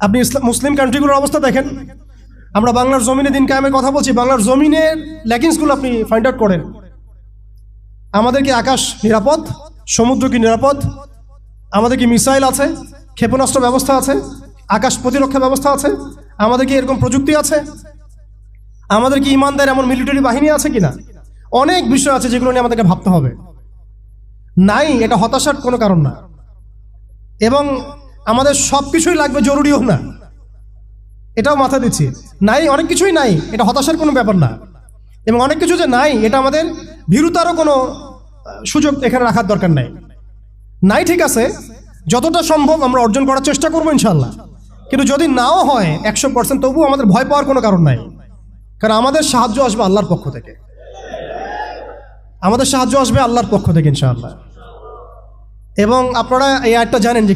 আপনি মুসলিম কান্ট্রিগুলোর অবস্থা দেখেন। আমরা বাংলার জমিনে দিন কায়েমের কথা বলছি, বাংলার জমিনের ল্যাকিংসগুলো আপনি ফাইন্ড আউট করেন। আমাদের কি আকাশ নিরাপদ? সমুদ্র কি নিরাপদ? আমাদের কি মিসাইল আছে? ক্ষেপণাস্ত্র ব্যবস্থা আছে? আকাশ প্রতিরক্ষা ব্যবস্থা আছে? আমাদের কি এরকম প্রযুক্তি আছে? আমাদের কি ইমানদার এমন মিলিটারি বাহিনী আছে কিনা? অনেক বিষয় আছে যেগুলো নিয়ে আমাদেরকে ভাবতে হবে। নাই, এটা হতাশার কোনো কারণ না। এবং আমাদের সব কিছুই লাগবে, জরুরিও না, এটাও মাথা দিচ্ছি। নাই, অনেক কিছুই নাই, এটা হতাশার কোনো ব্যাপার না। এবং অনেক কিছু যে নাই, এটা আমাদের ভীরুতারও কোনো সুযোগ এখানে রাখার দরকার নাই। নাই, ঠিক আছে, যতটা সম্ভব আমরা অর্জন করার চেষ্টা করবো ইনশাল্লাহ। কিন্তু যদি নাও হয় 100%, তবুও আমাদের ভয় পাওয়ার কোনো কারণ নাই। কারণ আমাদের সাহায্য আসবে আল্লাহর পক্ষ থেকে। আমাদের সাহায্য আসবে আল্লাহর পক্ষ থেকে ইনশাআল্লাহ। এবং আপনারা এই আয়াতটা জানেন যে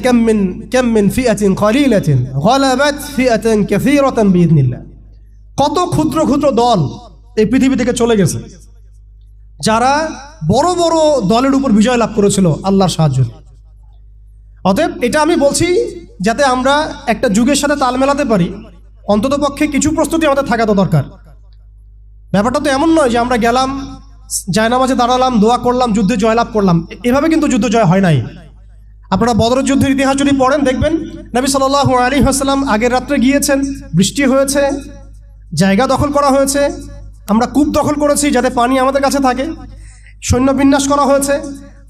কাম মিন ফিআতিন কালিলাতিন গালাবাত ফিআতান কাসীরাতান বিইذنিল্লাহ। কত ক্ষুদ্র ক্ষুদ্র দল এই পৃথিবী থেকে চলে গেছে, যারা বড় বড় দলের উপর বিজয় লাভ করেছিল আল্লাহর সাহায্য। অতএব এটা আমি বলছি যাতে আমরা একটা যুগের সাথে তাল মেলাতে পারি, অন্ততপক্ষে কিছু প্রস্তুতি আমাদের থাকা তো দরকার। ব্যাপারটা তো এমন নয় যে আমরা গেলাম, জায়নামাজে দাঁড়ালাম, দোয়া করলাম, যুদ্ধে জয়লাভ করলাম। এভাবে কিন্তু যুদ্ধ জয় হয় নাই। আপনারা বদরের যুদ্ধের ইতিহাস যদি পড়েন, দেখবেন নবী সাল্লাল্লাহু আলাইহি ওয়াসাল্লাম আগের রাত্রে গিয়েছেন, বৃষ্টি হয়েছে, জায়গা দখল করা হয়েছে, আমরা কূপ দখল করেছি যাতে পানি আমাদের কাছে থাকে, সৈন্য বিন্যাস করা হয়েছে,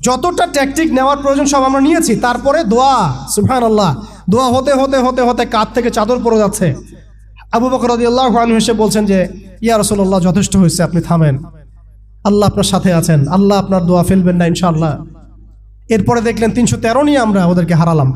যতটা ট্যাকটিক নেওয়ার প্রয়োজন সব আমরা নিয়েছি। তারপরে দোয়া, সুবহানাল্লাহ, দোয়া হতে হতে হতে হতে কাঁধ থেকে চাদর পড়ে যাচ্ছে। আবু বকর রাদিয়াল্লাহু আনহু এসে বলছেন যে ইয়া রাসূলুল্লাহ, যথেষ্ট হয়েছে, আপনি থামেন, আল্লাহ আপনার সাথে আছেন, আল্লাহ আপনার দোয়া ফেলবেন না ইনশাআল্লাহ। এরপরে দেখলেন 313 নিয়ে আমরা ওদেরকে হারালাম।